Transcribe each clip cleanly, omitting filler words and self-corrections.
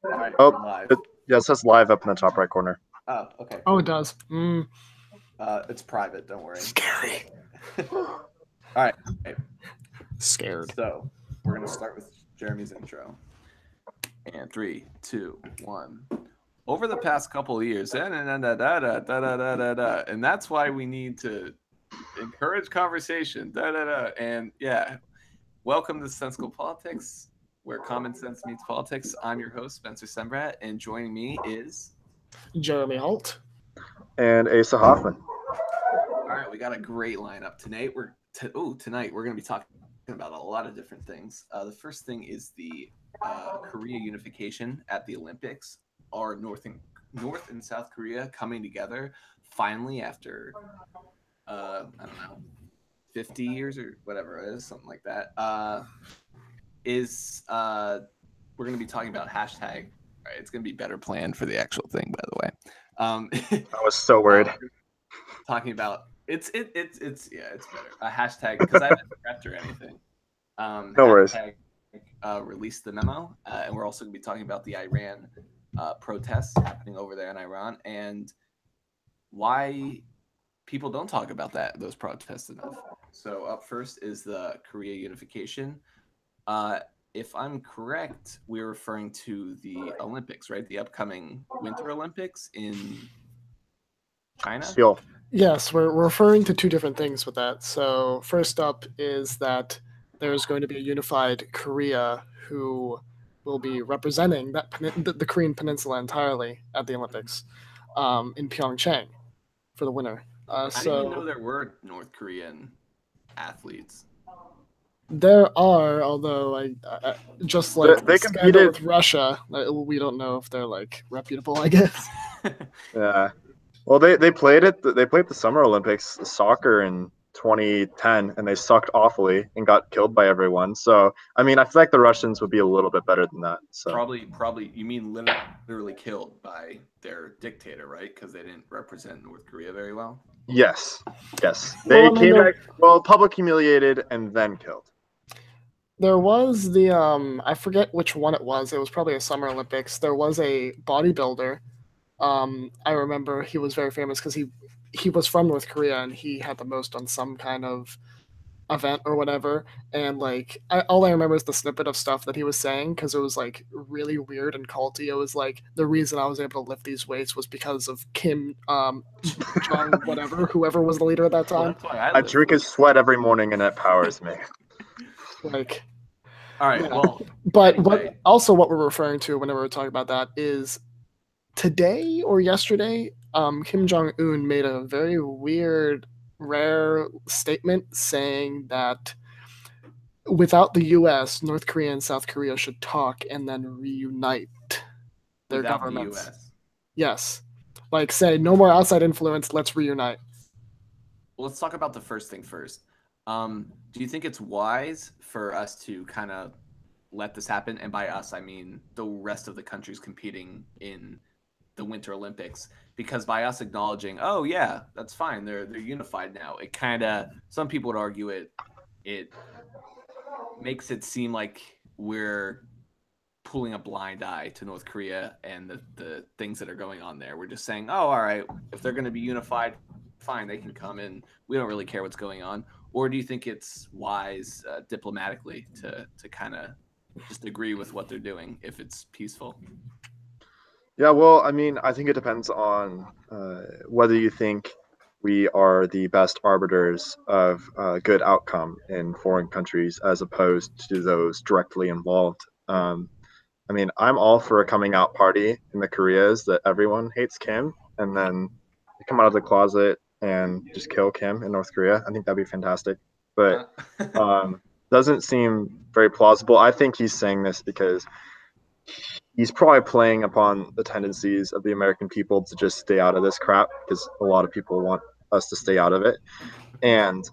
All right, Oh, we're live. yeah, it says live up in the top right corner. Oh, okay. Oh, it does. Mm. It's private. Don't worry. Scary. All right. Scared. So we're gonna start with Jeremy's intro. And 3, 2, 1. Over the past couple of years, and that's why we need to encourage conversation. And yeah, welcome to Sensical Politics, where common sense meets politics. I'm your host, Spencer Sembrat, and joining me is Jeremy Halt. And Asa Hoffman. All right, we got a great lineup tonight. Tonight we're going to be talking about a lot of different things. The first thing is the Korea unification at the Olympics. Are North and South Korea coming together finally after I don't know, 50 years or whatever it is, something like that. We're going to be talking about hashtag. Right, it's going to be better planned for the actual thing, by the way. I was so worried. Talking about it's better. A hashtag, because I haven't prepped or anything. No worries. Release the memo, and we're also going to be talking about the Iran protests happening over there in Iran and why people don't talk about those protests enough. So up first is the Korea unification. If I'm correct, we're referring to the Olympics, right? The upcoming Winter Olympics in China. Seoul. Yes, we're referring to two different things with that. So first up is that there's going to be a unified Korea who will be representing the Korean Peninsula entirely at the Olympics in Pyeongchang for the winter. I didn't even know there were North Korean athletes. There are, although I just like they competed with Russia, we don't know if they're like reputable, I guess. Yeah. Well, they played it. They played the Summer Olympics soccer in 2010, and they sucked awfully and got killed by everyone. So, I mean, I feel like the Russians would be a little bit better than that. So probably, you mean literally killed by their dictator, right? Because they didn't represent North Korea very well. Yes. They came back public humiliated and then killed. There was the I forget which one it was. It was probably a Summer Olympics. There was a bodybuilder. I remember he was very famous because he was from North Korea and he had the most on some kind of event or whatever. And like all I remember is the snippet of stuff that he was saying because it was like really weird and culty. It was like the reason I was able to lift these weights was because of Kim Jong whoever was the leader at that time. Well, I drink his sweat every morning and it powers me. Like. All right. Yeah. Well, but anyway. What we're referring to whenever we're talking about that is today or yesterday, Kim Jong-un made a very weird, rare statement saying that without the U.S., North Korea and South Korea should talk and then reunite their governments. The US. Yes. Like say, no more outside influence, let's reunite. Well, let's talk about the first thing first. Do you think it's wise for us to kind of let this happen? And by us, I mean the rest of the countries competing in the Winter Olympics. Because by us acknowledging, oh yeah, that's fine, they're unified now. It kind of, some people would argue it makes it seem like we're pulling a blind eye to North Korea and the things that are going on there. We're just saying, oh, all right, if they're going to be unified, fine, they can come in. We don't really care what's going on. Or do you think it's wise diplomatically to kind of just agree with what they're doing if it's peaceful? Yeah, well, I mean, I think it depends on whether you think we are the best arbiters of good outcome in foreign countries as opposed to those directly involved. I mean, I'm all for a coming out party in the Koreas that everyone hates Kim and then they come out of the closet and just kill Kim in North Korea. I think that'd be fantastic. But doesn't seem very plausible. I think he's saying this because he's probably playing upon the tendencies of the American people to just stay out of this crap because a lot of people want us to stay out of it. And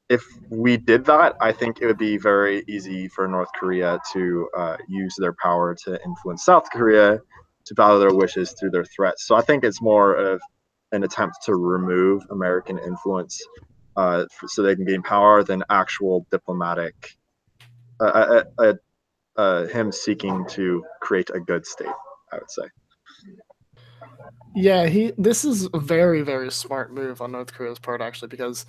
if we did that, I think it would be very easy for North Korea to use their power to influence South Korea to follow their wishes through their threats. So I think it's more of an attempt to remove American influence so they can gain power than actual diplomatic him seeking to create a good state, I would say. Yeah, this is a very, very smart move on North Korea's part, actually, because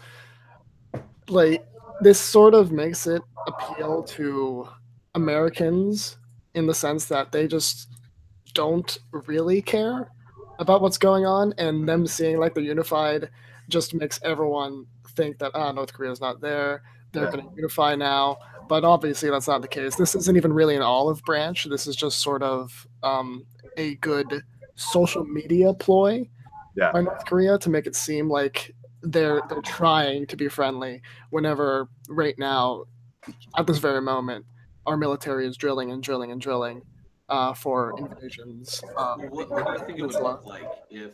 like this sort of makes it appeal to Americans in the sense that they just don't really care about what's going on, and them seeing like they're unified just makes everyone think that North Korea is not there. They're Yeah. going to unify now, but obviously that's not the case. This isn't even really an olive branch. This is just sort of a good social media ploy Yeah. by North Korea to make it seem like they're trying to be friendly. Whenever right now, at this very moment, our military is drilling and drilling and drilling for invasions. What do you think it would look like if,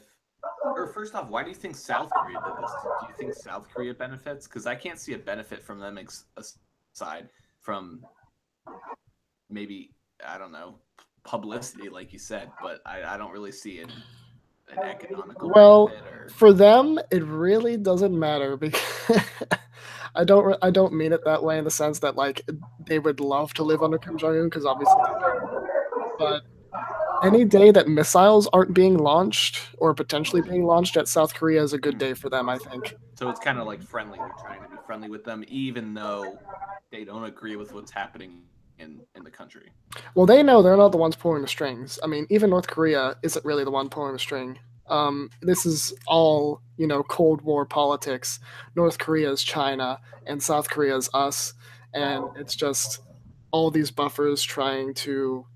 or first off, why do you think South Korea did this? Do you think South Korea benefits? Because I can't see a benefit from them aside from maybe, I don't know, publicity, like you said, but I don't really see an economical benefit. Or For them, it really doesn't matter because I don't mean it that way in the sense that like they would love to live under Kim Jong Un because obviously they do, but any day that missiles aren't being launched or potentially being launched at South Korea is a good day for them, I think. So it's kind of like friendly. They're trying to be friendly with them, even though they don't agree with what's happening in the country. Well, they know they're not the ones pulling the strings. I mean, even North Korea isn't really the one pulling the string. This is all, Cold War politics. North Korea is China, and South Korea is us, and it's just all these buffers trying to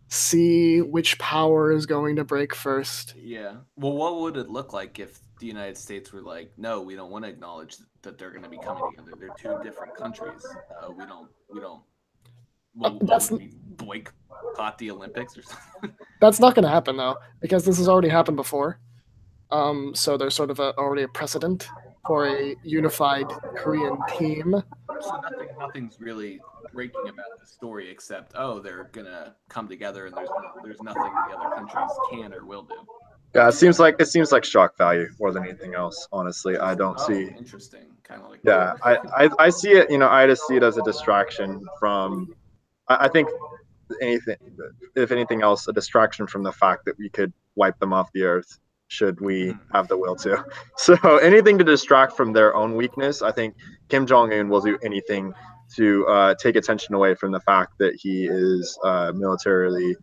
see which power is going to break first. Yeah. Well, what would it look like if the United States were like, no, we don't want to acknowledge that they're going to be coming together. They're two different countries. We don't. What would we boycott the Olympics or something? That's not going to happen though, because this has already happened before. So there's sort of already a precedent for a unified Korean team. So nothing's really breaking about the story except they're gonna come together and there's nothing the other countries can or will do. Yeah, it seems like shock value more than anything else. Honestly, I don't see. Interesting, kind of like. Yeah, I see it. I just see it as a distraction from. I think anything, if anything else, a distraction from the fact that we could wipe them off the earth should we have the will to. So anything to distract from their own weakness, I think Kim Jong Un will do anything to take attention away from the fact that he is militarily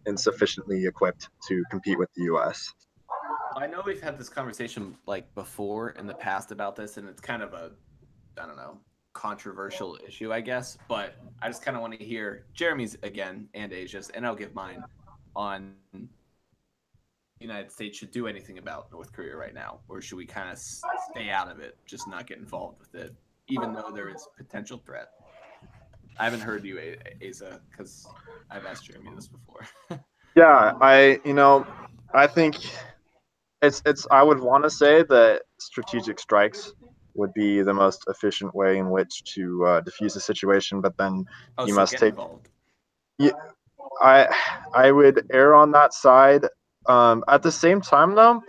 insufficiently equipped to compete with the U.S. I know we've had this conversation like before in the past about this, and it's kind of a, I don't know, controversial issue, I guess. But I just kind of want to hear Jeremy's again and Asia's, and I'll give mine on the United States should do anything about North Korea right now, or should we kind of stay out of it, just not get involved with it, even though there is potential threat. I haven't heard you, Asa, because I've asked Jeremy this before. Yeah, I think it's I would want to say that strategic strikes would be the most efficient way in which to diffuse the situation, but then you must take involved. Yeah, I would err on that side. At the same time, though,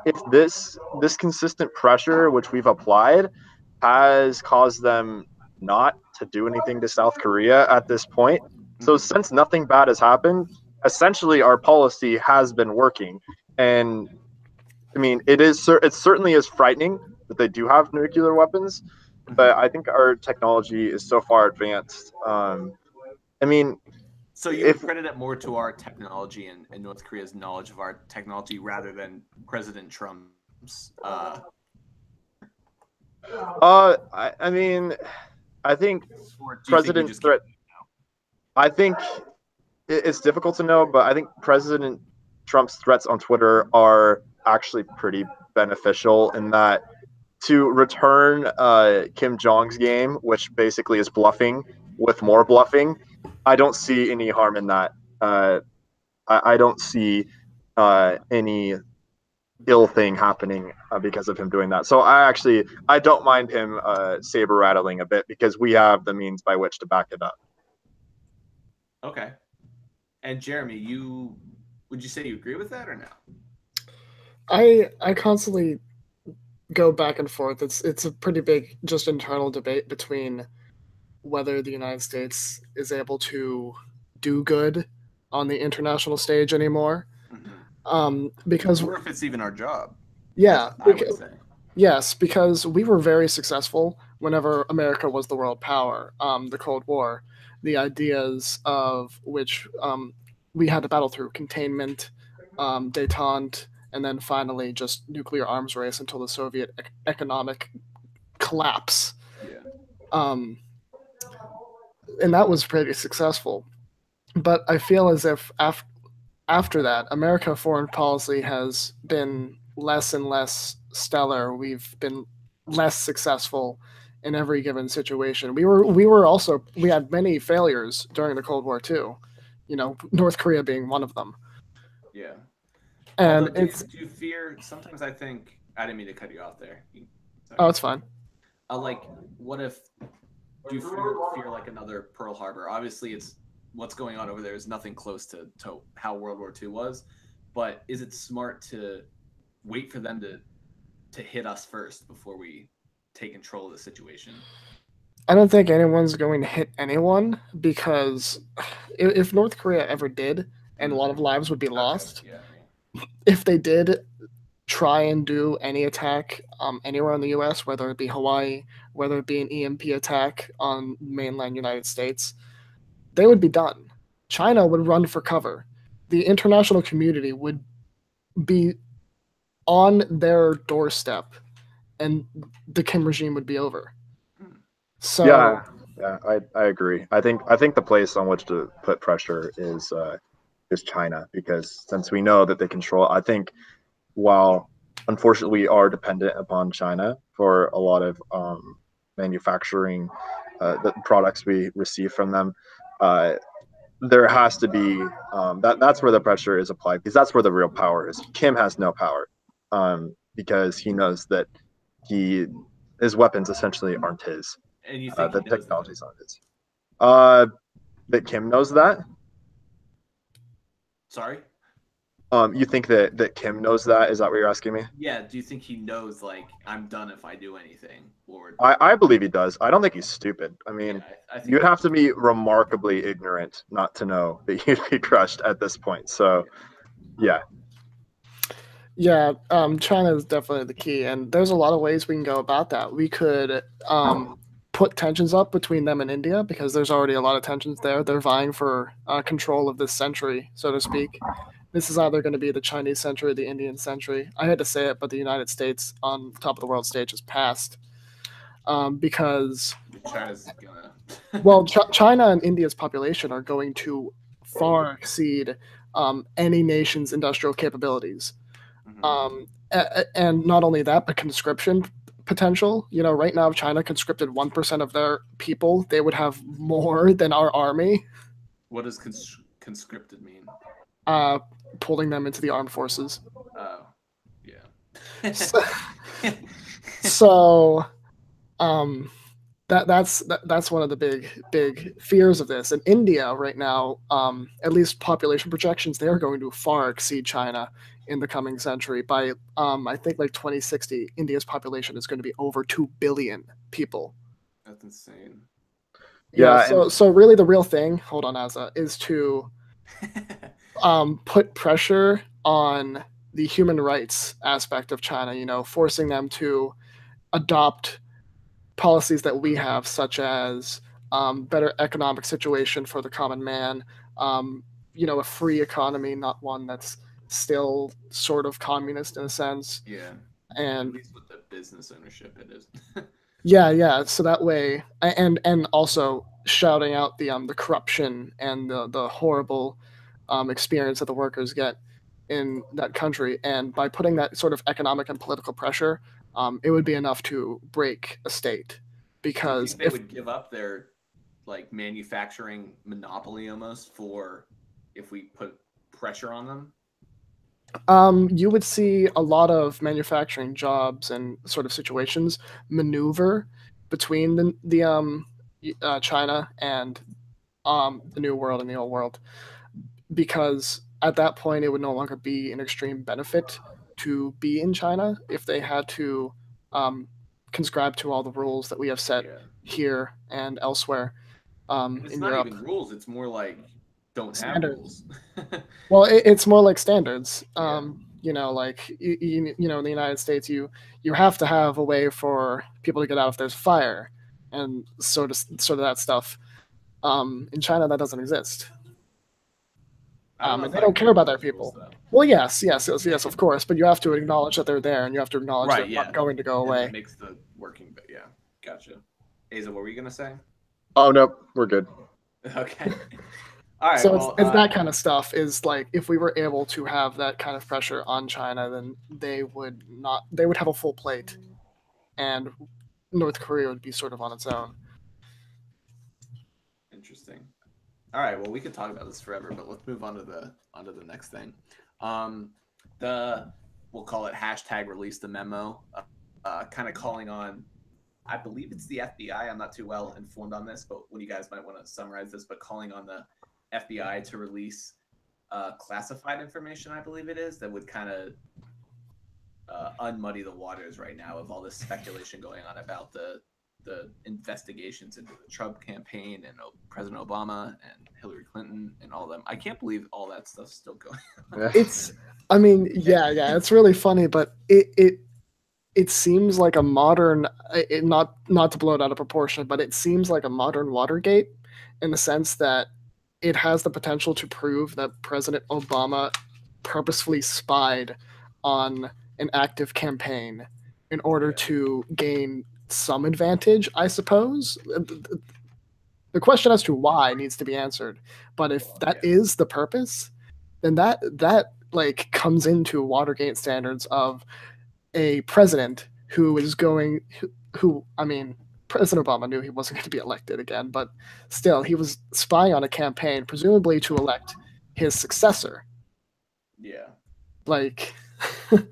if this consistent pressure which we've applied has caused them not to do anything to South Korea at this point, so since nothing bad has happened, essentially our policy has been working. And I mean, it certainly is frightening that they do have nuclear weapons, but I think our technology is so far advanced. I mean, so you credit it more to our technology and North Korea's knowledge of our technology rather than President Trump's. I mean, I think President threat. I think it's difficult to know, but I think President Trump's threats on Twitter are actually pretty beneficial in that to return Kim Jong's game, which basically is bluffing with more bluffing. I don't see any harm in that. I don't see any ill thing happening because of him doing that. So I don't mind him saber rattling a bit because we have the means by which to back it up. Okay. And Jeremy, would you say you agree with that or no? I constantly go back and forth. It's a pretty big just internal debate between whether the United States is able to do good on the international stage anymore. Because or if it's even our job. yeah, I would say. yes, because we were very successful whenever America was the world power. The Cold War, the ideas of which we had to battle through containment, détente, and then finally just nuclear arms race until the Soviet economic collapse. Yeah. And that was pretty successful. But I feel as if after that, America foreign policy has been less and less stellar. We've been less successful in every given situation. We had many failures during the Cold War too. North Korea being one of them. Yeah. And do you fear? Sometimes I think I didn't mean to cut you off there. Sorry. Oh, it's fine. Like, what if? Do you fear like another Pearl Harbor? Obviously, it's what's going on over there is nothing close to how World War II was. But is it smart to wait for them to hit us first before we take control of the situation? I don't think anyone's going to hit anyone, because if North Korea ever did, and a lot of lives would be lost. Okay. Yeah. If they did try and do any attack anywhere in the U.S., whether it be Hawaii, whether it be an EMP attack on mainland United States, they would be done. China would run for cover. The international community would be on their doorstep, and the Kim regime would be over. So yeah, I agree. I think the place on which to put pressure is China, because since we know that they control, I think while unfortunately we are dependent upon China for a lot of manufacturing, the products we receive from them, there has to be that's where the pressure is applied, because that's where the real power is. Kim has no power because he knows that his weapons essentially aren't his. And you think the technology's aren't his. That Kim knows that? Sorry? You think that Kim knows that? Is that what you're asking me? Yeah. Do you think he knows, like, I'm done if I do anything? Or I believe he does. I don't think he's stupid. I mean, yeah, I think you'd have to be remarkably ignorant not to know that you'd be crushed at this point. So, yeah. Yeah, China is definitely the key, and there's a lot of ways we can go about that. We could put tensions up between them and India, because there's already a lot of tensions there. They're vying for control of this century, so to speak. This is either going to be the Chinese century or the Indian century. I had to say it, but the United States on top of the world stage has passed. Because China's gonna. well, China and India's population are going to far exceed any nation's industrial capabilities. And not only that, but conscription potential. Right now, if China conscripted 1% of their people, they would have more than our army. What does conscripted mean? Pulling them into the armed forces. Oh, yeah. So that's one of the big fears of this. And India right now, at least population projections, they are going to far exceed China in the coming century. By I think like 2060, India's population is going to be over 2 billion people. That's insane. Yeah. So really, the real thing, hold on, Asa, is to put pressure on the human rights aspect of China. Forcing them to adopt policies that we have, such as better economic situation for the common man, a free economy, not one that's still sort of communist in a sense. Yeah. And at least with the business ownership, it is. yeah. So that way, and also shouting out the corruption and the horrible experience that the workers get in that country, and by putting that sort of economic and political pressure, it would be enough to break a state. Because they would give up their like manufacturing monopoly almost if we put pressure on them. You would see a lot of manufacturing jobs and sort of situations maneuver between the China and the New World and the Old World, because at that point it would no longer be an extreme benefit to be in China if they had to conscribe to all the rules that we have set here and elsewhere And it's in not Europe. even rules; it's more like don't have rules. Well, it's more like standards. Yeah. Like in the United States, you have to have a way for people to get out if there's a fire, and sort of that stuff. In China, that doesn't exist. I don't know And if they I don't agree care with about their those rules, people. though. Well, yes, of course, but you have to acknowledge that they're there, and you have to acknowledge Right, they're yeah. not going to go And away. that makes the working, but yeah, gotcha. Asa, what were you gonna say? Oh no, we're good. Okay. All right. So Well, it's that kind of stuff. Is like if we were able to have that kind of pressure on China, then they would not. They would have a full plate, and North Korea would be sort of on its own. interesting. All right. Well, we could talk about this forever, but let's move on to the next thing. The we'll call it hashtag release the memo. Kind of calling on. I believe it's the FBI. I'm not too well informed on this, but what you guys might want to summarize this, but calling on the FBI to release classified information, I believe it is, that would kind of unmuddy the waters right now of all this speculation going on about the investigations into the Trump campaign and President Obama and Hillary Clinton and all of them. I can't believe all that stuff's still going on. It's, I mean, yeah, it's really funny, but it seems like a modern, not to blow it out of proportion, but it seems like a modern Watergate in the sense that it has the potential to prove that President Obama purposefully spied on an active campaign in order to gain some advantage, I suppose. The question as to why needs to be answered. But if that is the purpose, then that like comes into Watergate standards of a president who is going who I mean President Obama knew he wasn't going to be elected again, but still he was spying on a campaign presumably to elect his successor. Yeah. Like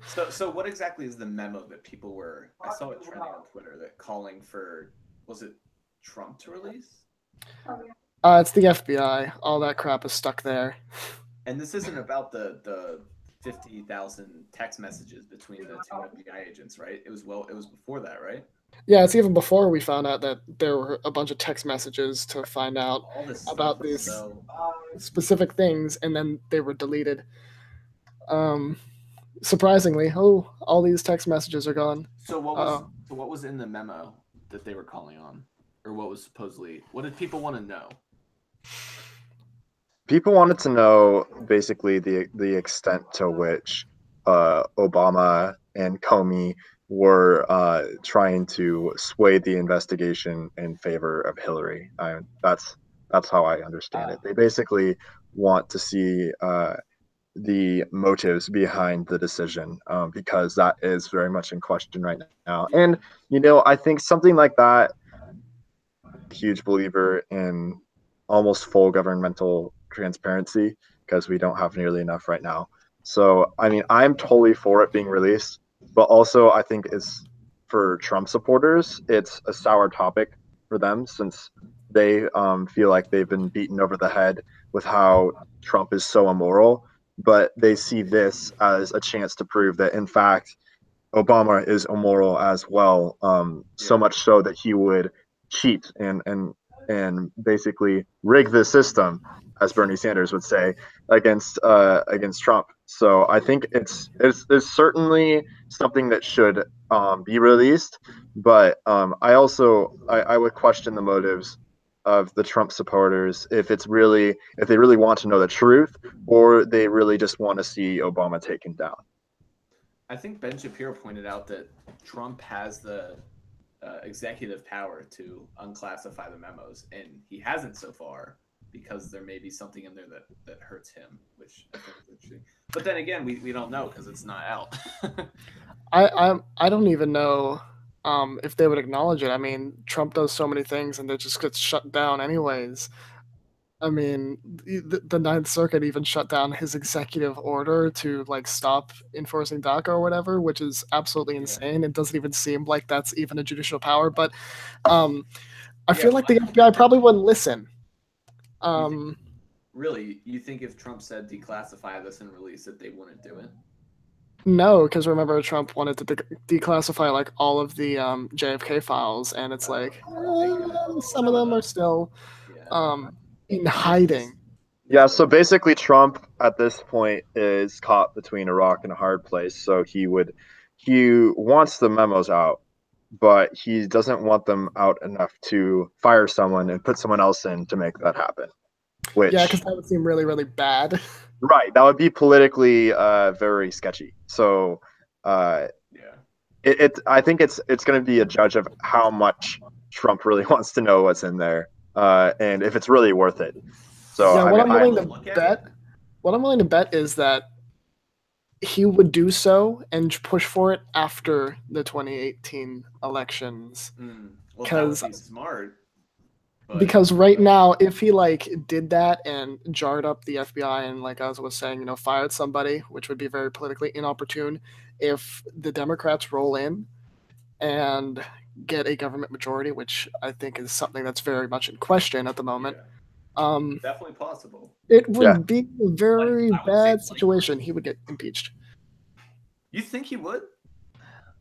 so what exactly is the memo that people were, I saw it trending on Twitter, that calling for, was it Trump to release? It's the FBI. All that crap is stuck there. And this isn't about the 50,000 text messages between the two FBI agents, right? It was before that, right? Yeah, it's even before we found out that there were a bunch of text messages to find out All this about stuff these so specific things, and then they were deleted. Surprisingly, all these text messages are gone. So what was in the memo that they were calling on, or what was supposedly, what did people want to know? People wanted to know basically the extent to which Obama and Comey were trying to sway the investigation in favor of Hillary. That's how I understand it. They basically want to see the motives behind the decision, because that is very much in question right now. And I think something like that, huge believer in almost full governmental transparency, because we don't have nearly enough right now. So, I mean, I'm totally for it being released, but also I think it's, for Trump supporters, it's a sour topic for them, since they feel like they've been beaten over the head with how Trump is so immoral, but they see this as a chance to prove that, in fact, Obama is immoral as well. So much so that he would cheat and basically rig the system, as Bernie Sanders would say, against Trump. So I think it's certainly something that should be released, but I would question the motives of the Trump supporters, if they really want to know the truth, or they really just want to see Obama taken down. I think Ben Shapiro pointed out that Trump has the executive power to unclassify the memos, and he hasn't so far, because there may be something in there that hurts him, which I think is interesting. But then again, we don't know because it's not out. I don't even know if they would acknowledge it. I mean, Trump does so many things, and they just get shut down anyways. I mean, the Ninth Circuit even shut down his executive order to like stop enforcing DACA or whatever, which is absolutely insane. It doesn't even seem like that's even a judicial power. But I feel like the FBI probably wouldn't listen. Really, you think if Trump said declassify this and release it, they wouldn't do it? No, because remember Trump wanted to declassify like all of the JFK files, and it's like some of them are still in hiding. Yeah, so basically Trump at this point is caught between a rock and a hard place. So he wants the memos out, but he doesn't want them out enough to fire someone and put someone else in to make that happen. Yeah, Which because that would seem really, really bad. right, that would be politically very sketchy. So Yeah. I think it's going to be a judge of how much Trump really wants to know what's in there, and if it's really worth it. So Yeah, I what mean, I'm willing to bet, what I'm willing to bet is that he would do so and push for it after the 2018 elections. Well, that would be smart. Because right now, if he like did that and jarred up the FBI and like as I was saying, fired somebody, which would be very politically inopportune, if the Democrats roll in and get a government majority, which I think is something that's very much in question at the moment. Definitely possible. It would be a very bad situation. He would get impeached. You think he would?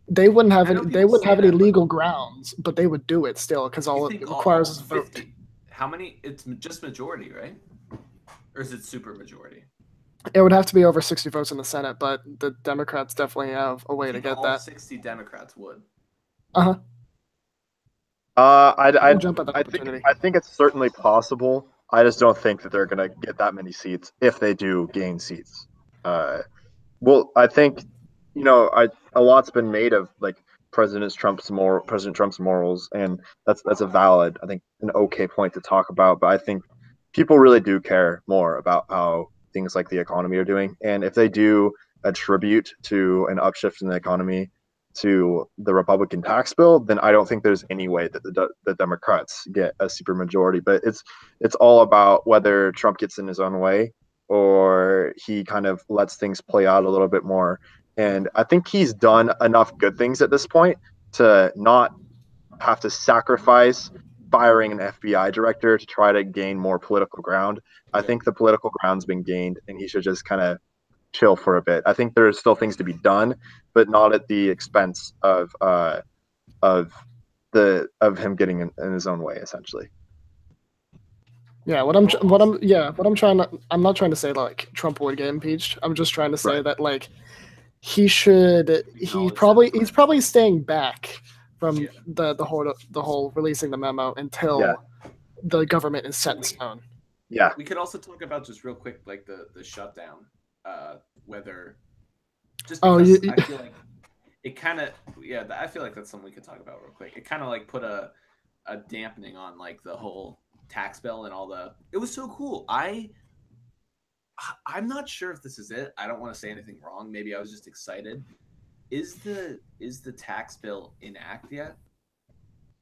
They wouldn't have any legal grounds, but they would do it still because all it requires is a vote. How many? It's just majority, right? Or is it super majority? It would have to be over 60 votes in the Senate, but the Democrats definitely have a way to get that. 60 Democrats would. I think it's certainly possible. I just don't think that they're going to get that many seats if they do gain seats. Well, I think a lot's been made of like President Trump's morals, and that's a valid, I think, an okay point to talk about. But I think people really do care more about how things like the economy are doing, and if they do attribute to an upshift in the economy to the Republican tax bill, then I don't think there's any way that the Democrats get a supermajority. But it's all about whether Trump gets in his own way or he kind of lets things play out a little bit more. And I think he's done enough good things at this point to not have to sacrifice firing an FBI director to try to gain more political ground. I think the political ground's been gained, and he should just kind of chill for a bit. I think there's still things to be done, but not at the expense of him getting in his own way, essentially. Yeah, I'm not trying to say like Trump would get impeached. I'm just trying to say that like he's probably staying back from the whole releasing the memo until the government is set in stone. Yeah. We could also talk about just real quick like the shutdown, whether just because I feel like it kind of I feel like that's something we could talk about real quick. It kind of like put a dampening on like the whole tax bill and all it was so cool. I'm not sure if this is it. I don't want to say anything wrong. Maybe I was just excited. Is the tax bill in act yet?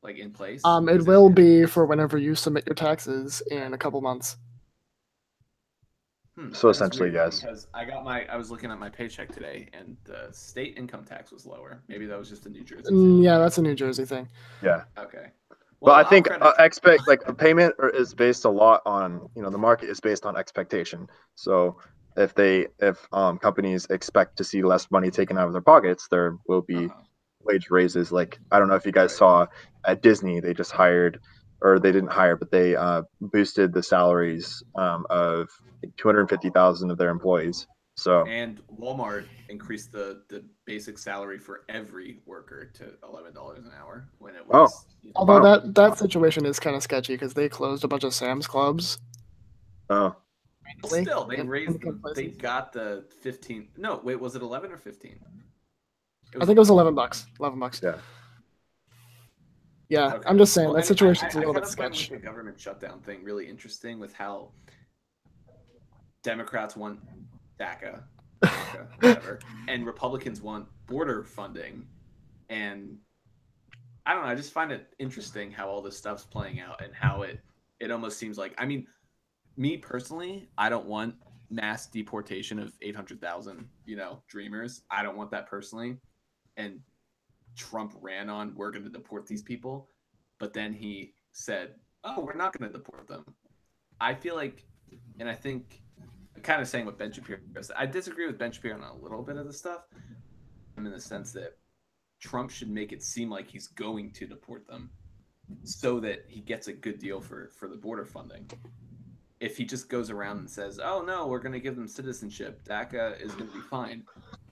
Like in place? It will be for whenever you submit your taxes in a couple months. So essentially, yes. Because I was looking at my paycheck today, and the state income tax was lower. Maybe that was just a New Jersey thing. Yeah, that's a New Jersey thing. Yeah. Okay. Well, I think a payment is based a lot on the market is based on expectation. So if companies expect to see less money taken out of their pockets, there will be wage raises. Like I don't know if you guys saw at Disney, they just hired, or they didn't hire, but they boosted the salaries of 250,000 of their employees. So and Walmart increased the basic salary for every worker to $11 an hour when it was. Although that situation is kind of sketchy because they closed a bunch of Sam's Clubs. Oh. Still, they raised. They got the 15. No, wait, was it 11 or 15? I think it was $11. $11. Yeah. Yeah, okay. I'm just saying that situation's a little bit sketchy. I find the government shutdown thing really interesting with how Democrats want DACA, whatever, and Republicans want border funding, and I don't know. I just find it interesting how all this stuff's playing out and how it almost seems like. I mean, me personally, I don't want mass deportation of 800,000, dreamers. I don't want that personally, and Trump ran on we're going to deport these people, but then he said, "Oh, we're not going to deport them." I feel like, and I think, kind of saying what Ben Shapiro said. I disagree with Ben Shapiro on a little bit of the stuff, him in the sense that Trump should make it seem like he's going to deport them so that he gets a good deal for the border funding. If he just goes around and says, "Oh no, we're going to give them citizenship. DACA is going to be fine,"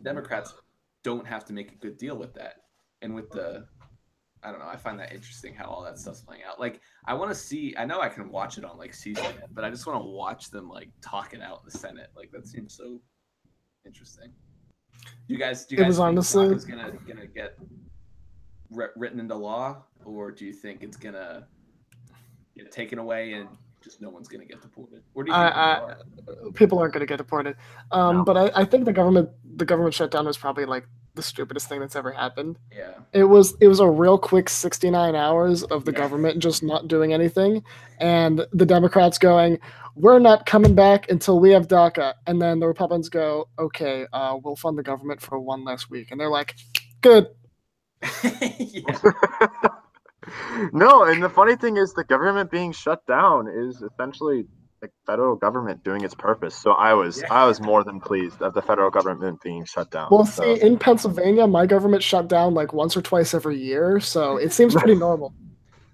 Democrats don't have to make a good deal with that. And with the, I don't know, I find that interesting how all that stuff's playing out. Like, I want to see. I know I can watch it on like C-SPAN, but I just want to watch them like talk it out in the Senate. Like that seems so interesting. Do you guys think honestly, DACA is gonna get written into law, or do you think it's gonna get taken away and just no one's gonna get deported? Or do you think people aren't going to get deported? No. But I think the government shutdown was probably like the stupidest thing that's ever happened. Yeah. It was a real quick 69 hours of the government just not doing anything, and the Democrats going, "We're not coming back until we have DACA," and then the Republicans go, "Okay, we'll fund the government for one less week," and they're like, "Good." Yeah. No, and the funny thing is the government being shut down is essentially the federal government doing its purpose. So I was more than pleased of the federal government being shut down. Well, So. see, in Pennsylvania, my government shut down like once or twice every year, so it seems pretty normal.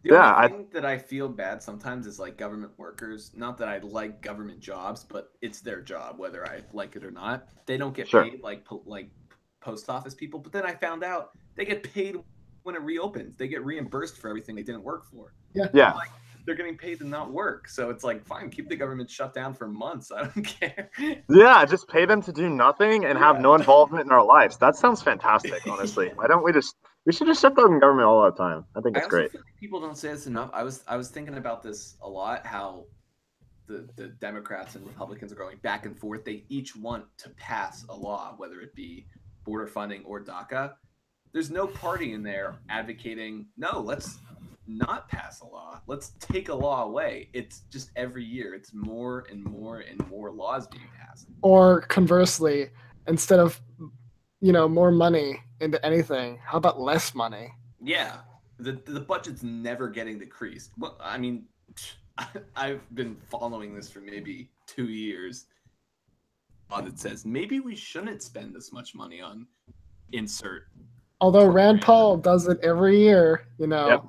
The only thing that I feel bad sometimes is like government workers. Not that I like government jobs, but it's their job, whether I like it or not. They don't get paid like post office people. But then I found out they get paid when it reopens. They get reimbursed for everything they didn't work for. Yeah. Like, they're getting paid to not work. So it's like, fine, keep the government shut down for months. I don't care. Yeah, just pay them to do nothing and have no involvement in our lives. That sounds fantastic, honestly. Why don't we should just shut down government all the time. I think it's great. Feel like people don't say this enough. I was thinking about this a lot, how the Democrats and Republicans are going back and forth. They each want to pass a law, whether it be border funding or DACA. There's no party in there advocating, no, let's not pass a law. Let's take a law away. It's just every year, it's more and more and more laws being passed. Or conversely, instead of more money into anything, how about less money? Yeah, the budget's never getting decreased. Well, I mean, I've been following this for maybe 2 years. It says maybe we shouldn't spend this much money on insert. Although Rand Paul does it every year, Yep.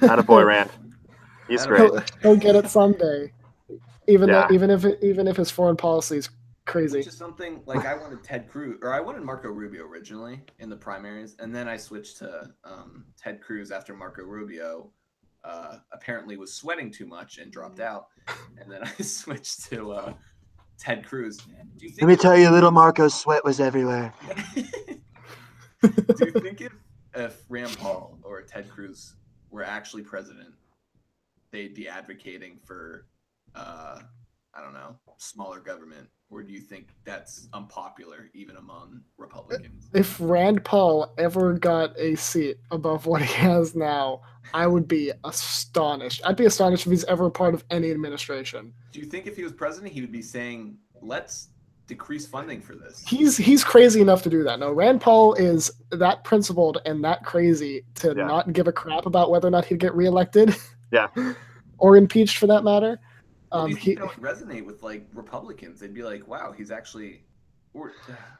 Attaboy, Rand. He's great. He'll get it someday, even if his foreign policy is crazy. Which is something like I wanted Ted Cruz, or I wanted Marco Rubio originally in the primaries, and then I switched to Ted Cruz after Marco Rubio apparently was sweating too much and dropped out, and then I switched to Ted Cruz. Let me tell you, little Marco's sweat was everywhere. Do you think if Rand Paul or Ted Cruz were actually president, they'd be advocating for, I don't know, smaller government? Or do you think that's unpopular even among Republicans? If Rand Paul ever got a seat above what he has now, I would be astonished. I'd be astonished if he's ever part of any administration. Do you think if he was president, he would be saying, let's decrease funding for this? He's crazy enough to do that. No, Rand Paul is that principled and that crazy to not give a crap about whether or not he'd get reelected. Yeah. Or impeached for that matter. Well, that would resonate with like Republicans. They'd be like, wow, he's actually, or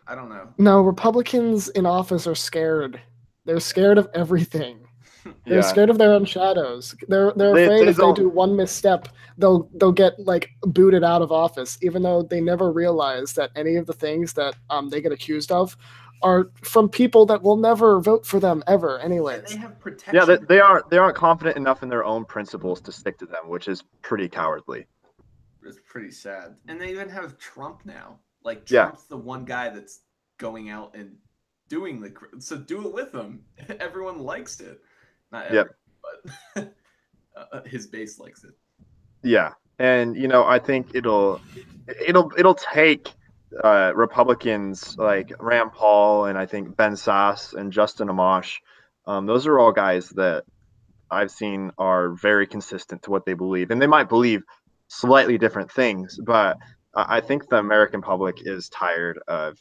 I don't know. No, Republicans in office are scared. They're scared of everything. They're scared of their own shadows. They're afraid if they do one misstep, they'll get like booted out of office, even though they never realize that any of the things that they get accused of are from people that will never vote for them ever anyways. And they have protection. Yeah, they aren't confident enough in their own principles to stick to them, which is pretty cowardly. It's pretty sad. And they even have Trump now. Like Trump's the one guy that's going out and doing so do it with him. Everyone likes it. Not everyone, but his base likes it. Yeah, and I think it'll take Republicans like Rand Paul and I think Ben Sass and Justin Amash. Those are all guys that I've seen are very consistent to what they believe, and they might believe slightly different things, but I think the American public is tired of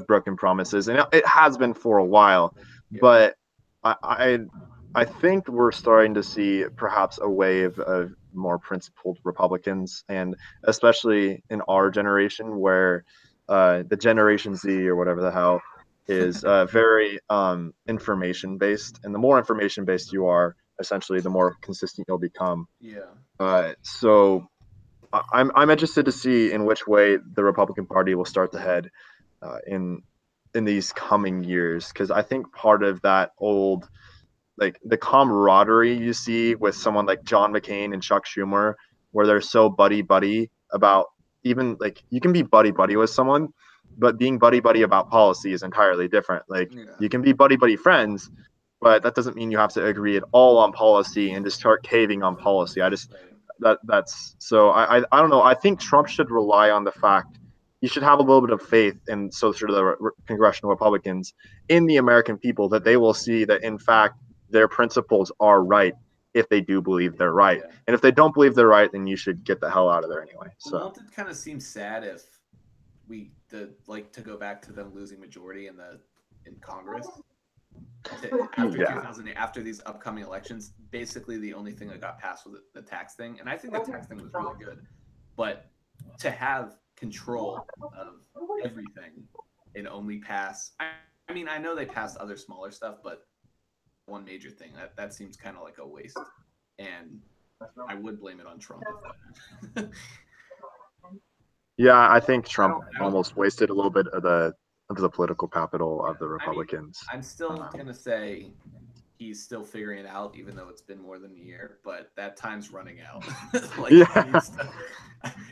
broken promises, and it has been for a while. But I think we're starting to see perhaps a wave of more principled Republicans, and especially in our generation, where the Generation Z or whatever the hell, is very information based, and the more information based you are, essentially, the more consistent you'll become. Yeah. So I'm interested to see in which way the Republican Party will start to head in these coming years, because I think part of that old, like, the camaraderie you see with someone like John McCain and Chuck Schumer, where they're so buddy buddy about, even like, you can be buddy buddy with someone, but being buddy buddy about policy is entirely different. Like, Yeah. you can be buddy buddy friends, but that doesn't mean you have to agree at all on policy and just start caving on policy. That's so I don't know. I think Trump should rely on the fact, he should have a little bit of faith in, so sort of the congressional Republicans, in the American people, that they will see that in fact their principles are right if they do believe they're right. Yeah. And if they don't believe they're right, then you should get the hell out of there anyway. So won't it kind of seem sad if to go back to them losing majority in Congress? After these upcoming elections, basically the only thing that got passed was the tax thing, and I think the tax thing was really good. But to have control of everything and only pass, I mean, I know they passed other smaller stuff, but one major thing that seems kind of like a waste, and I would blame it on Trump. yeah, I think Trump almost wasted a little bit of the political capital of the Republicans. I mean, I'm still gonna say he's still figuring it out, even though it's been more than a year. But that time's running out.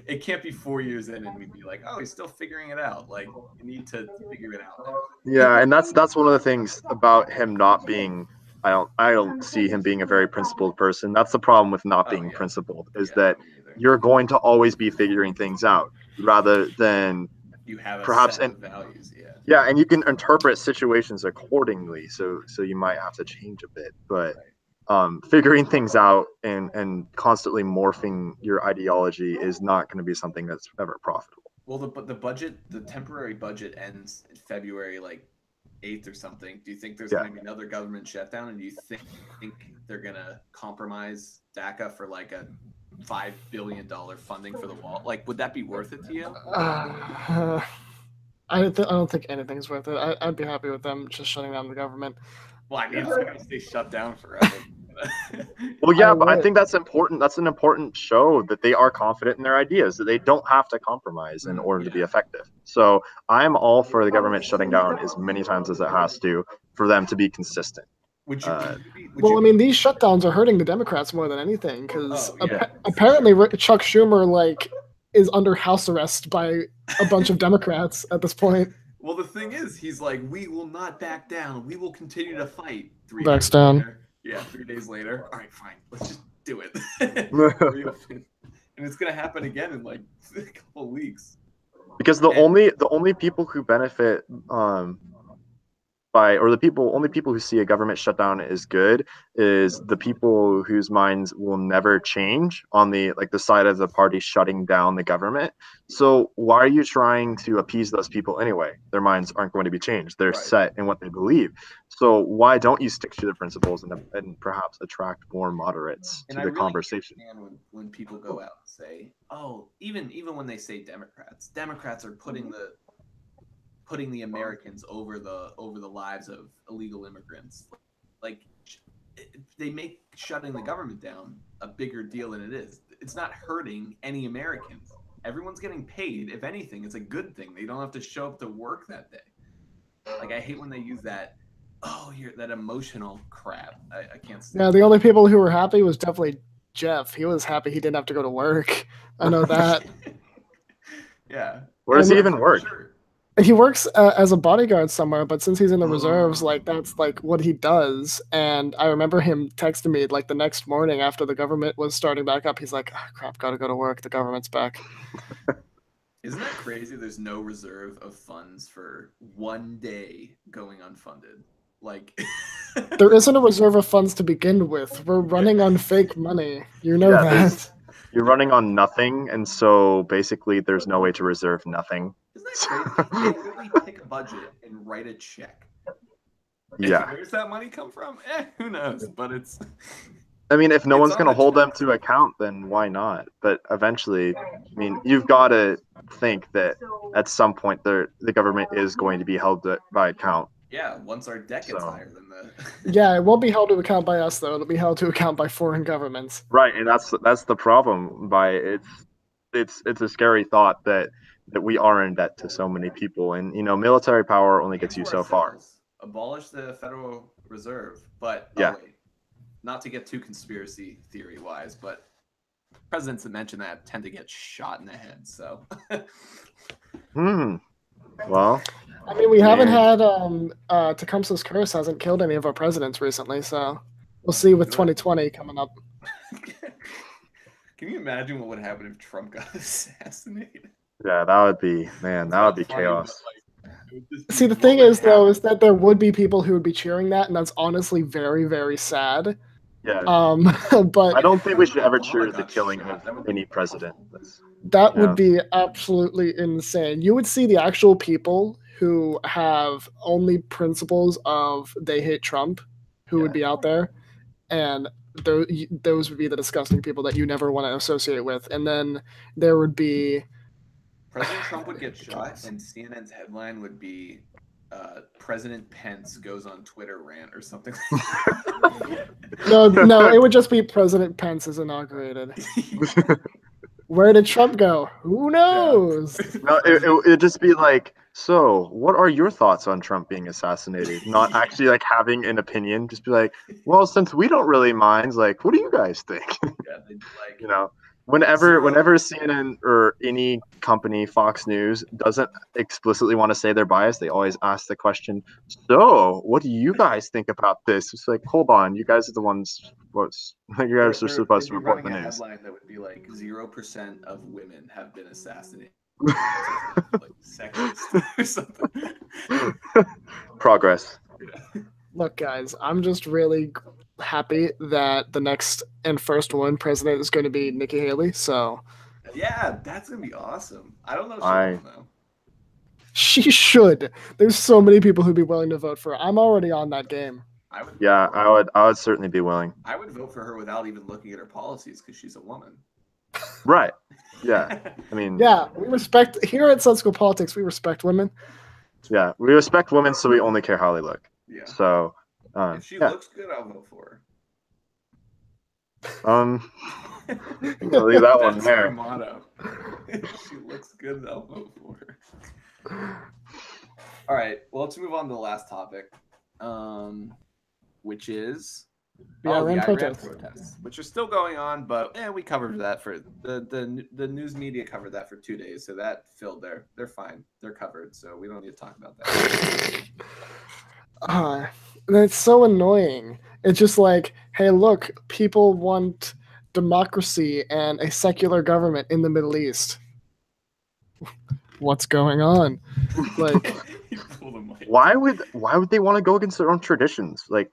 It can't be 4 years in and we'd be like, oh, he's still figuring it out. Like, you need to figure it out now. Yeah, and that's one of the things about him not being. I don't see him being a very principled person. That's the problem with not being principled, is that you're going to always be figuring things out, rather than you have perhaps values. Yeah, and you can interpret situations accordingly. So you might have to change a bit, but figuring things out and constantly morphing your ideology is not going to be something that's ever profitable. Well, the temporary budget ends in February, like 8th or something. Do you think there's going to be another government shutdown, and do you think they're going to compromise DACA for like a $5 billion funding for the wall? Like, would that be worth it to you? I don't think anything's worth it. I'd be happy with them just shutting down the government. Well, I mean, it's going to stay shut down forever. Well, yeah, but I think that's important. That's an important show that they are confident in their ideas, that they don't have to compromise in order to be effective. So I'm all for the government shutting down as many times as it has to, for them to be consistent. I mean, these shutdowns are hurting the Democrats more than anything, because apparently Chuck Schumer is under house arrest by a bunch of Democrats at this point. Well, the thing is, he's like, we will not back down. We will continue to fight. 3 Backs down. Later. Yeah, 3 days later. All right, fine. Let's just do it. And it's going to happen again in like a couple of weeks. Because the only people who benefit only people who see a government shutdown as good is the people whose minds will never change on the side of the party shutting down the government. So why are you trying to appease those people anyway? Their minds aren't going to be changed. They're set in what they believe. So why don't you stick to the principles and perhaps attract more moderates to the conversation? When people go out and say, oh, even when they say Democrats are putting the Americans over the lives of illegal immigrants. Like, they make shutting the government down a bigger deal than it is. It's not hurting any Americans. Everyone's getting paid. If anything, it's a good thing. They don't have to show up to work that day. Like, I hate when they use that, that emotional crap. I can't stand it. Yeah, the only people who were happy was definitely Jeff. He was happy he didn't have to go to work. I know that. Yeah. Where does he even work? Sure. He works as a bodyguard somewhere, but since he's in the reserves, that's what he does. And I remember him texting me the next morning after the government was starting back up. He's like, oh, crap, gotta go to work. The government's back. Isn't that crazy? There's no reserve of funds for one day going unfunded. There isn't a reserve of funds to begin with. We're running on fake money. You know that. You're running on nothing, and so basically there's no way to reserve nothing. Isn't that crazy? They really pick a budget and write a check. Yeah. Where's that money come from? Who knows? But it's... I mean, if no one's going to hold them to account, then why not? But eventually, I mean, you've got to think that at some point the government is going to be held by account. Yeah, once our debt gets So- higher than the. Yeah, it won't be held to account by us though. It'll be held to account by foreign governments. Right, and that's the problem. It's a scary thought that we are in debt to so many people, and military power only gets you so far. Abolish the Federal Reserve, but Yeah. wait, not to get too conspiracy theory wise, but presidents that mention that tend to get shot in the head. So. Well, I mean, we haven't had Tecumseh's curse hasn't killed any of our presidents recently, so we'll see with 2020 coming up. Can you imagine what would happen if Trump got assassinated? yeah, that would be chaos. See, the thing is, though, is that there would be people who would be cheering that, and that's honestly very, very sad. Yeah. But I don't think we should ever cheer the killing of any president. That would be absolutely insane. You would see the actual people who have only principles of they hate Trump who would be out there, and those would be the disgusting people that you never want to associate with. And then there would be President Trump would get shot, and CNN's headline would be President Pence goes on Twitter rant or something. No, it would just be President Pence is inaugurated. Where did Trump go? Who knows? No, it'd just be like, so what are your thoughts on Trump being assassinated? Not actually like having an opinion, just be like, well, since we don't really mind, like, what do you guys think? Yeah, they'd be like, whenever CNN or any company, Fox News, doesn't explicitly want to say they're biased, they always ask the question, so what do you guys think about this? It's like, hold on, you guys are the ones, you guys are supposed to report the news. Headline that would be like 0% of women have been assassinated. Like sexist or something. Progress. Yeah. Look, guys, I'm just really happy that the next and first woman president is going to be Nikki Haley. So yeah, that's gonna be awesome. I don't know if she will, though. She should. There's so many people who'd be willing to vote for her. I'm already on that game. I would certainly be willing. I would vote for her without even looking at her policies because she's a woman. Right. Yeah. I mean. Yeah, we respect here at Sensical Politics. We respect women. Yeah, we respect women, so we only care how they look. Yeah. So. If she looks good, I'll vote for her. Leave that one there. Our motto. If she looks good, I'll vote for her. All right. Well, let's move on to the last topic, which is the Iran protests, which are still going on, but we covered that for the news media covered that for 2 days, so that filled they're fine, they're covered, so we don't need to talk about that. That's so annoying. It's just like, hey, look, people want democracy and a secular government in the Middle East. What's going on? Like, why would they want to go against their own traditions? Like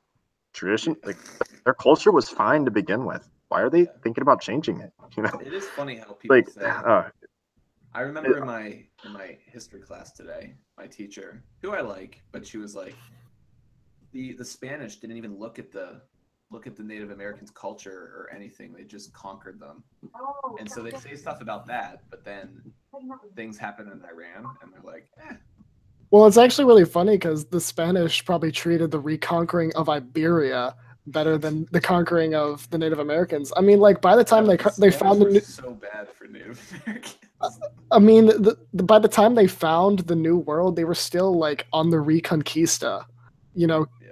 their culture was fine to begin with. Why are they thinking about changing it? It is funny how people like, say. I remember in my history class today, my teacher, who I like, but she was like, the Spanish didn't even look at the Native Americans' culture or anything. They just conquered them. And so they say stuff about that, but then things happen in Iran and they're like, Well, it's actually really funny because the Spanish probably treated the reconquering of Iberia better than the conquering of the Native Americans. I mean, like, by the time they found the new... so bad for Native Americans. I mean, by the time they found the New World, they were still, like, on the Reconquista,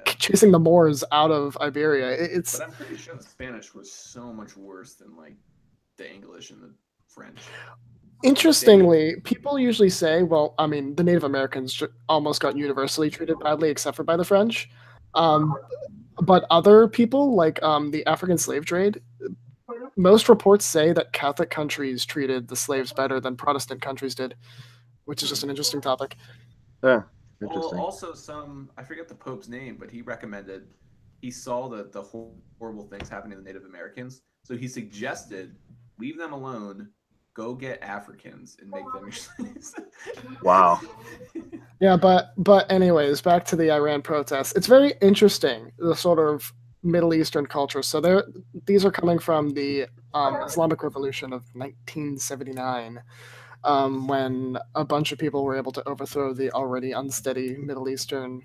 chasing the Moors out of Iberia. But I'm pretty sure the Spanish was so much worse than, like, the English and the French. Interestingly, people usually say, well, I mean, the Native Americans almost got universally treated badly, except for by the French. But other people, like the African slave trade, most reports say that Catholic countries treated the slaves better than Protestant countries did, which is just an interesting topic. Yeah, interesting. Well, also I forget the Pope's name, but he saw the horrible things happening to the Native Americans, so he suggested leave them alone, go get Africans and make them your slaves. Wow. Yeah, but anyways, back to the Iran protests. It's very interesting, the sort of Middle Eastern culture. So these are coming from the Islamic Revolution of 1979. when a bunch of people were able to overthrow the already unsteady Middle Eastern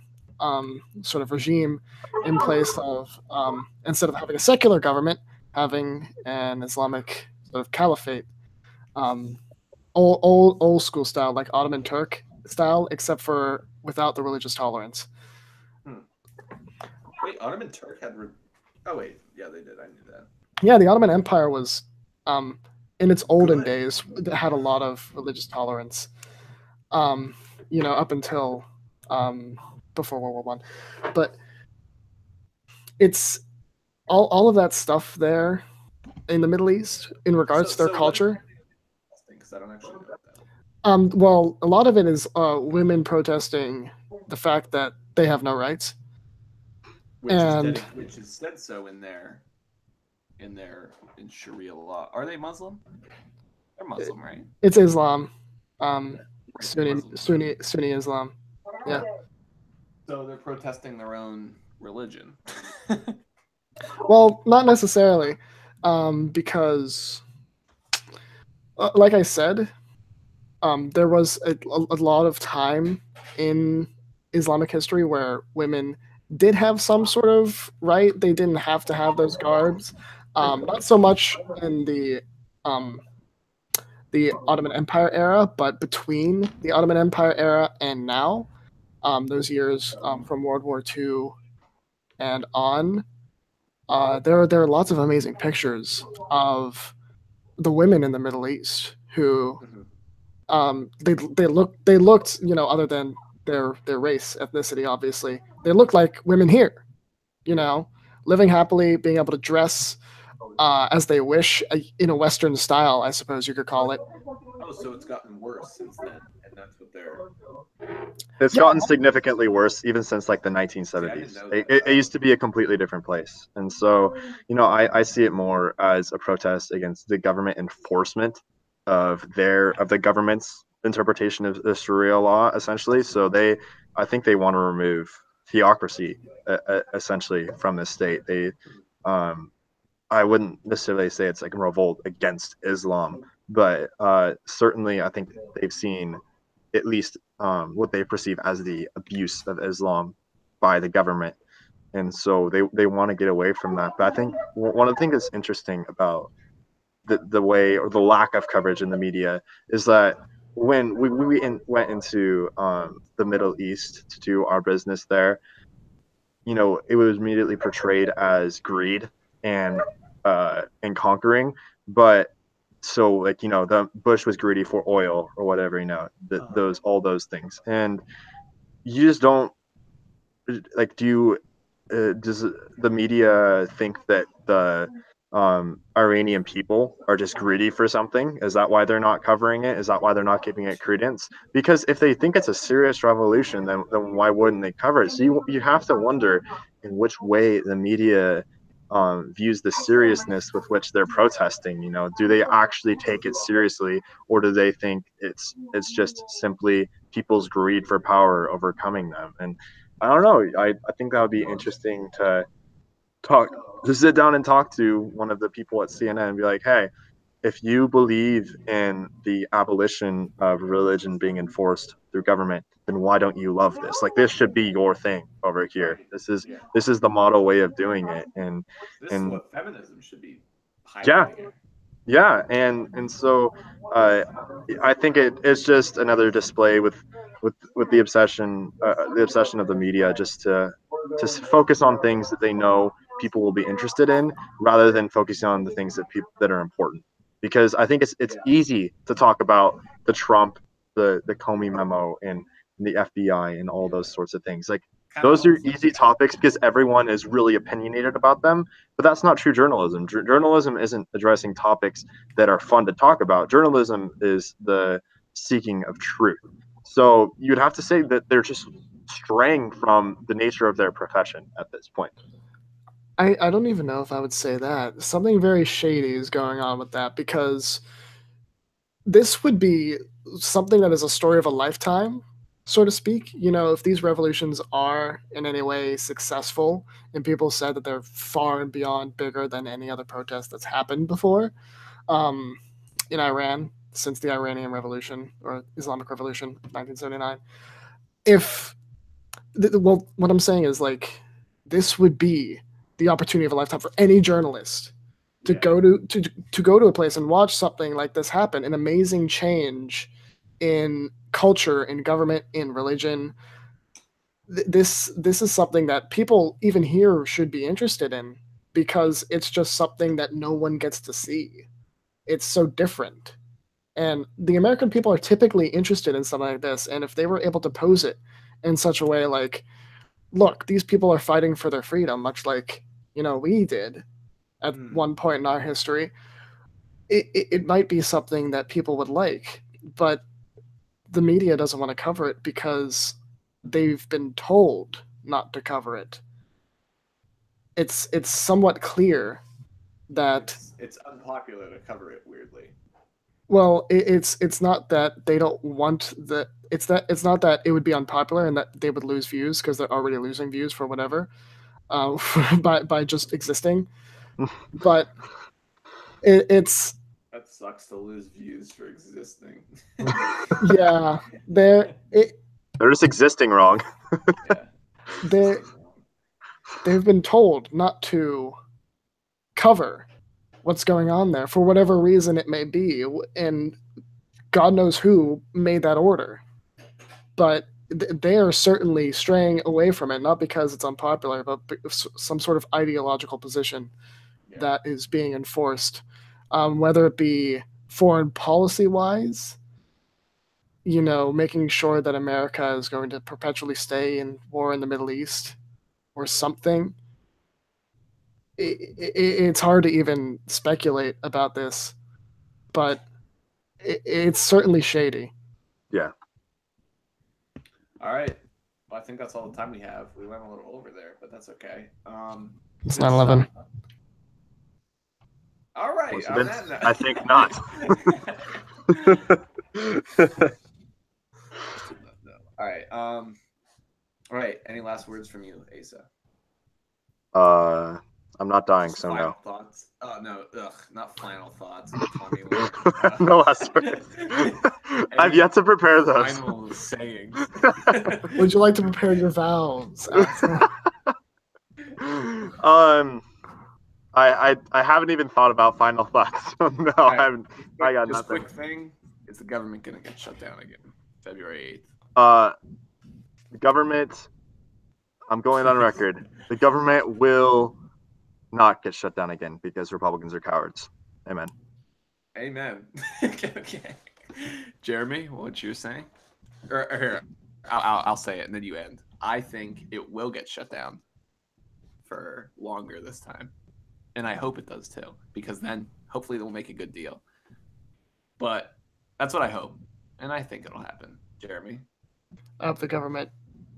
sort of regime in place of, instead of having a secular government, having an Islamic sort of caliphate. Old school style, like Ottoman Turk style, except for without the religious tolerance. Wait, Ottoman Turk had. Oh wait, yeah, they did. I knew that. Yeah, the Ottoman Empire was, in its olden Good. days, it had a lot of religious tolerance. Up until before World War One, but it's all of that stuff there in the Middle East in regards to their culture. Because I don't actually know that. Well, a lot of it is women protesting the fact that they have no rights, which is said so in Sharia law. Are they Muslim? They're Muslim, right? It's Islam, Right, Sunni Islam. Yeah. So they're protesting their own religion. Well, not necessarily, because, like I said, there was a lot of time in Islamic history where women did have some sort of right. They didn't have to have those garbs. Not so much in the Ottoman Empire era, but between the Ottoman Empire era and now, those years from World War II and on, there are lots of amazing pictures of the women in the Middle East who they looked, other than their race, ethnicity, obviously, they looked like women here, living happily, being able to dress as they wish in a Western style, I suppose you could call it. Oh, so it's gotten worse since then, and that's what they're. It's gotten significantly worse even since like the 1970s. See, I didn't know that. It used to be a completely different place, and so I see it more as a protest against the government enforcement of the government's interpretation of the Sharia law, essentially. So I think they want to remove theocracy essentially from the state. I wouldn't necessarily say it's like a revolt against Islam, but certainly I think they've seen at least what they perceive as the abuse of Islam by the government. And so they want to get away from that. But I think one of the things that's interesting about the way or the lack of coverage in the media is that when we went into the Middle East to do our business there, it was immediately portrayed as greed and conquering. But so like the Bush was greedy for oil or whatever, all those things, and you just don't like. Does the media think that the Iranian people are just greedy for something? Is that why they're not covering it? Is that why they're not giving it credence? Because if they think it's a serious revolution, then why wouldn't they cover it? So you have to wonder in which way the media views the seriousness with which they're protesting. Do they actually take it seriously, or do they think it's just simply people's greed for power overcoming them? And I don't know. I think that would be interesting to sit down and talk to one of the people at CNN and be like, hey, if you believe in the abolition of religion being enforced through government, then why don't you love this? Like, this should be your thing over here. This is the model way of doing it. And this is what feminism should be highlighting. Yeah, and so I think it's just another display with the obsession of the media just to focus on things that they know people will be interested in rather than focusing on the things that are important. Because I think it's easy to talk about the Trump, the Comey memo, and the FBI and all those sorts of things. Like, those are easy topics because everyone is really opinionated about them, but that's not true journalism. Journalism isn't addressing topics that are fun to talk about. Journalism is the seeking of truth. So you'd have to say that they're just straying from the nature of their profession at this point. I don't even know if I would say that. Something very shady is going on with that, because this would be something that is a story of a lifetime, so to speak. If these revolutions are in any way successful, and people said that they're far and beyond bigger than any other protest that's happened before in Iran, since the Iranian Revolution or Islamic Revolution, 1979. If well, what I'm saying is like this would be the opportunity of a lifetime for any journalist to go to a place and watch something like this happen, an amazing change in culture, in government, in religion. This is something that people even here should be interested in because it's just something that no one gets to see. It's so different. And the American people are typically interested in something like this. And if they were able to pose it in such a way like, look, these people are fighting for their freedom, much like, we did at one point in our history, it might be something that people would like. But the media doesn't want to cover it because they've been told not to cover it. It's somewhat clear that it's unpopular to cover it, weirdly. Well, it's not that they don't want the it's not that it would be unpopular and that they would lose views because they're already losing views for whatever, by just existing, but it's that sucks to lose views for existing. Yeah, they're just existing wrong. They've been told not to cover what's going on there for whatever reason it may be, and God knows who made that order. But they are certainly straying away from it, not because it's unpopular, but some sort of ideological position that is being enforced, whether it be foreign policy-wise, making sure that America is going to perpetually stay in war in the Middle East or something. It's hard to even speculate about this, but it's certainly shady. Yeah. All right. Well, I think that's all the time we have. We went a little over there, but that's okay. It's 9/11. All right. I think not. All right. All right. Any last words from you, Asa? I'm not dying, so final no. Thoughts? Oh no, not final thoughts. No last words. I've yet to prepare those. Final sayings. Would you like to prepare your vows? I haven't even thought about final thoughts. So no, right. I got just nothing. Quick thing: is the government gonna get shut down again, February 8th? The government. I'm going on record. The government will not get shut down again because Republicans are cowards. Amen. Amen. Okay. Jeremy, what you're saying? Or here, I'll say it and then you end. I think it will get shut down for longer this time, and I hope it does too, because then hopefully they'll make a good deal. But that's what I hope, and I think it'll happen. Jeremy, the government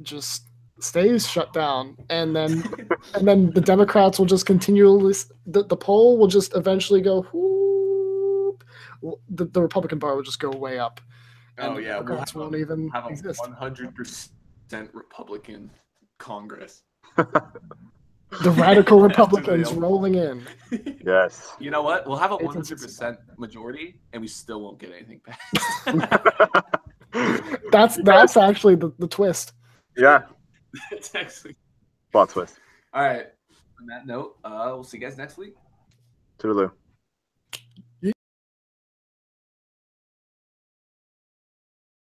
just stays shut down, and then the Democrats will just continually the poll will just eventually go whoop, the Republican bar will just go way up. And the Democrats won't even have a exist. 100% Republican Congress. The radical Republicans rolling in. Yes. You know what? We'll have a 100% majority, and we still won't get anything passed. That's actually the twist. Yeah. It's actually plot twist. All right. On that note, we'll see you guys next week. Toodaloo.